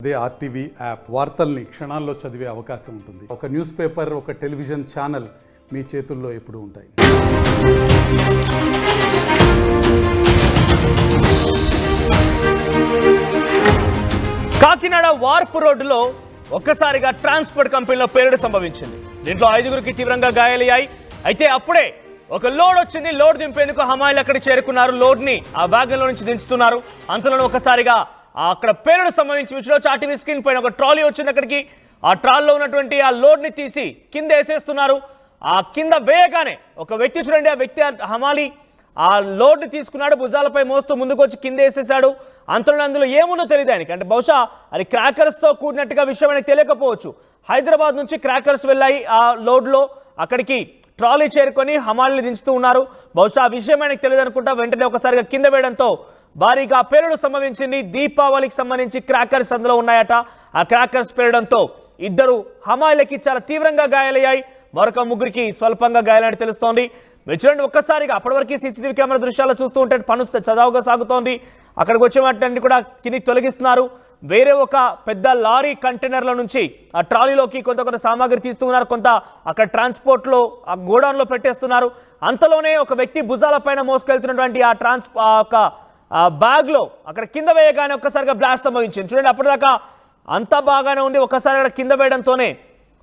అదే RTV app వార్తల్ని క్షణాల్లో చదివే అవకాశం ఉంటుంది. ఒక న్యూస్ పేపర్, ఒక టెలివిజన్ ఛానల్ మీ చేతుల్లో ఎప్పుడూ ఉంటాయి. కాకినాడ వార్పు రోడ్డులో ఒక్కసారిగా ట్రాన్స్పోర్ట్ కంపెనీలో పేలుడు సంభవించింది. దీంట్లో 5గురికి తీవ్రంగా గాయాలయ్యాయి. అయితే అప్పుడే ఒక లోడ్ వచ్చింది. లోడ్ దింపేందుకు హమాయిలు అక్కడికి చేరుకున్నారు. లోడ్ని ఆ వ్యాగన్లో నుంచి దించుతున్నారు. అంతలోనే ఒక్కసారిగా అక్కడ పేలుడు సంభవించి ఆర్టీవీ స్క్రీన్ పైన ఒక ట్రాలీ వచ్చింది. అక్కడికి ఆ ట్రాల్లో ఉన్నటువంటి ఆ లోడ్ని తీసి కింద వేసేస్తున్నారు. ఆ కింద వేయగానే ఒక వ్యక్తి చూడండి, ఆ వ్యక్తి హమాలి ఆ లోడ్ని తీసుకున్నాడు, భుజాలపై మోస్తూ ముందుకు వచ్చి కింద వేసేసాడు. అందులో ఏముందో తెలియదు ఆయనకి. అంటే బహుశా అది క్రాకర్స్తో కూడినట్టుగా విషయం ఆయనకు తెలియకపోవచ్చు. హైదరాబాద్ నుంచి క్రాకర్స్ వెళ్ళాయి ఆ లోడ్లో. అక్కడికి ట్రాలీ చేరుకొని హమాలిని దించుతూ ఉన్నారు. బహుశా ఆ విషయం ఆయనకు తెలియదు అనుకుంటా. వెంటనే ఒకసారిగా కింద వేయడంతో భారీగా పేలుడు సంభవించింది. దీపావళికి సంబంధించి క్రాకర్స్ అందులో ఉన్నాయట. ఆ క్రాకర్స్ పేలడంతో 2 హమాయిలకి చాలా తీవ్రంగా గాయాలయ్యాయి. మరొక 3కి స్వల్పంగా గాయాలని తెలుస్తోంది. మీరు చూడండి ఒక్కసారిగా, అప్పటివరకు సీసీటీవీ కెమెరా దృశ్యాలు చూస్తూ ఉంటే పను సజావుగా సాగుతోంది. అక్కడికి వచ్చే వాటిని కూడా కిందికి తొలగిస్తున్నారు. వేరే ఒక పెద్ద లారీ కంటైనర్ల నుంచి ఆ ట్రాలీలోకి కొంత సామాగ్రి తీస్తూ ఉన్నారు. కొంత అక్కడ ట్రాన్స్పోర్ట్లో ఆ గోడౌన్లో పెట్టేస్తున్నారు. అంతలోనే ఒక వ్యక్తి భుజాల పైన మోసుకెళ్తున్నటువంటి ఆ బ్యాగ్లో అక్కడ కింద వేయగానే ఒక్కసారిగా బ్లాస్ట్ సంభవించింది. చూడండి, అప్పటిదాకా అంతా బాగానే ఉండి ఒక్కసారి అక్కడ కింద వేయడంతోనే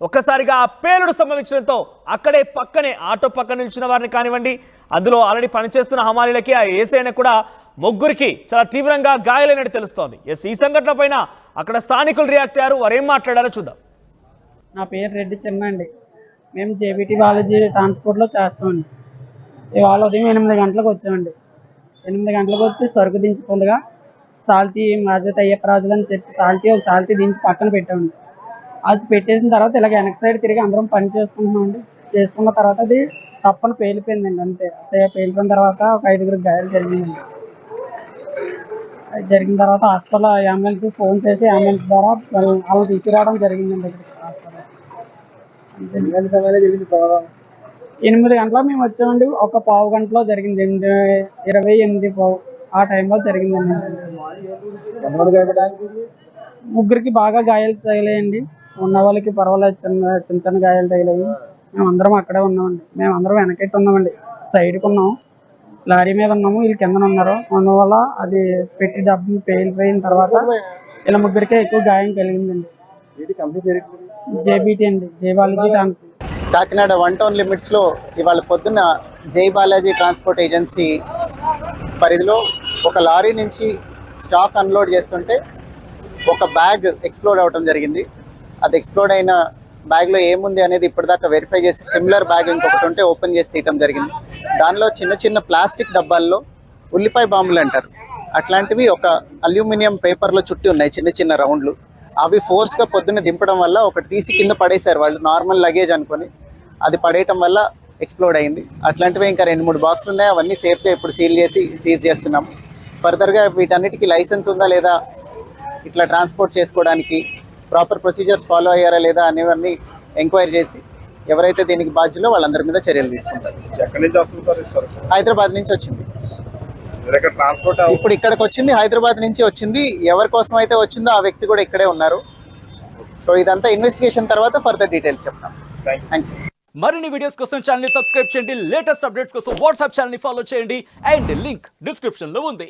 ఒక్కసారిగా ఆ పేలుడు సంభవించడంతో అక్కడే పక్కనే ఆటో పక్కన నిలిచిన వారిని కానివ్వండి, అందులో ఆల్రెడీ పనిచేస్తున్న హమాలీలకి ఆ ఏసైనా కూడా 3కి చాలా తీవ్రంగా గాయాలైనట్టు తెలుస్తోంది. ఈ సంఘటన పైన అక్కడ స్థానికులు రియాక్ట్ అయ్యారు. వారు ఏం మాట్లాడారో చూద్దాం. నా పేరు రెడ్డి చిన్న అండి. మేము జేబీటీ బాలాజీ ట్రాన్స్పోర్ట్లో చేస్తామండి. ఇవాళ ఉదయం 8 గంటలకు వచ్చామండి. 8 గంటలకు వచ్చి సరుకు దించుతుండగా సాల్తీ మాజత్ అయ్యప్పరాజులు అని చెప్పి ఒక సాల్తీ దించి పక్కన పెట్టామండి. అది పెట్టేసిన తర్వాత ఇలాగ వెనక సైడ్ తిరిగి అందరం పని చేసుకుంటున్నామండి. చేసుకున్న తర్వాత అది తప్పని పేలిపోయిందండి. అంతే పేలిపోయిన తర్వాత ఒక 5గురికి గాయాలు జరిగిందండి. జరిగిన తర్వాత హాస్పిటల్ అంబులెన్స్ ఫోన్ చేసి అంబులెన్స్ ద్వారా వాళ్ళు తీసుకురావడం జరిగిందండి. అంతే 8 గంటల మేము వచ్చామండి. ఒక పావు గంటలో జరిగింది. 8:28 ఆ టైంలో జరిగిందండి. 3కి బాగా గాయాలు తగిలాయండి. ఉన్న వాళ్ళకి పర్వాలేదు, చిన్న గాయాలు తగిలాయి. మేమందరం అక్కడే ఉన్నామండి. మేమందరం వెనకెట్టి ఉన్నామండి. సైడ్కి ఉన్నాం, లారీ మీద ఉన్నాము, వీళ్ళు కింద ఉన్నారు. అందువల్ల అది పెట్టి డబ్బు పేలిపోయిన తర్వాత ఇలా 3కే ఎక్కువ గాయం కలిగిందండి. జేబీటీ అండి, జై బాలాజీ ట్రాన్స్పోర్ట్. కాకినాడ 1 టౌన్ లిమిట్స్లో ఇవాళ పొద్దున్న జై బాలాజీ ట్రాన్స్పోర్ట్ ఏజెన్సీ పరిధిలో ఒక లారీ నుంచి స్టాక్ అన్లోడ్ చేస్తుంటే ఒక బ్యాగ్ ఎక్స్ప్లోడ్ అవడం జరిగింది. అది ఎక్స్ప్లోడ్ అయిన బ్యాగ్లో ఏముంది అనేది ఇప్పటిదాకా వెరిఫై చేసి సిమిలర్ బ్యాగ్ ఇంకొకటి ఉంటే ఓపెన్ చేసి తీయడం జరిగింది. దానిలో చిన్న ప్లాస్టిక్ డబ్బాల్లో ఉల్లిపాయ బాంబులు అంటారు, అట్లాంటివి ఒక అల్యూమినియం పేపర్లో చుట్టి ఉన్నాయి, చిన్న రౌండ్లు. అవి ఫోర్స్గా పొద్దున్న దింపడం వల్ల ఒకటి తీసి కింద పడేశారు వాళ్ళు, నార్మల్ లగేజ్ అనుకొని. అది పడేయటం వల్ల ఎక్స్ప్లోడ్ అయింది. అట్లాంటివి ఇంకా 2-3 బాక్సులు ఉన్నాయి. అవన్నీ సేఫ్గా ఇప్పుడు సీజ్ చేస్తున్నాం. ఫర్దర్గా వీటన్నిటికీ లైసెన్స్ ఉందా లేదా, ఇట్లా ట్రాన్స్పోర్ట్ చేసుకోవడానికి ప్రాపర్ ప్రొసీజర్స్ ఫాలో అయ్యారా లేదా అనేవన్నీ ఎంక్వైరీ చేసి ఎవరైతే దీనికి బాధ్యులో వాళ్ళందరి మీద చర్యలు తీసుకుంటారు. హైదరాబాద్ నుంచి వచ్చింది. ఇప్పుడు ఇక్కడికి వచ్చింది, హైదరాబాద్ నుంచి వచ్చింది. ఎవరి కోసం అయితే వచ్చిందో ఆ వ్యక్తి కూడా ఇక్కడే ఉన్నారు. సో ఇదంతా ఇన్వెస్టిగేషన్ తర్వాత ఫర్దర్ డీటెయిల్స్ చెప్తాం. Thank you. మరిన్ని వీడియోస్ కోసం ఛానల్ ని సబ్స్క్రైబ్ చేయండి. లేటెస్ట్ అప్డేట్స్ కోసం వాట్సాప్ ఛానల్ ని ఫాలో చేయండి. అండ్ లింక్ డిస్క్రిప్షన్ లో ఉంది.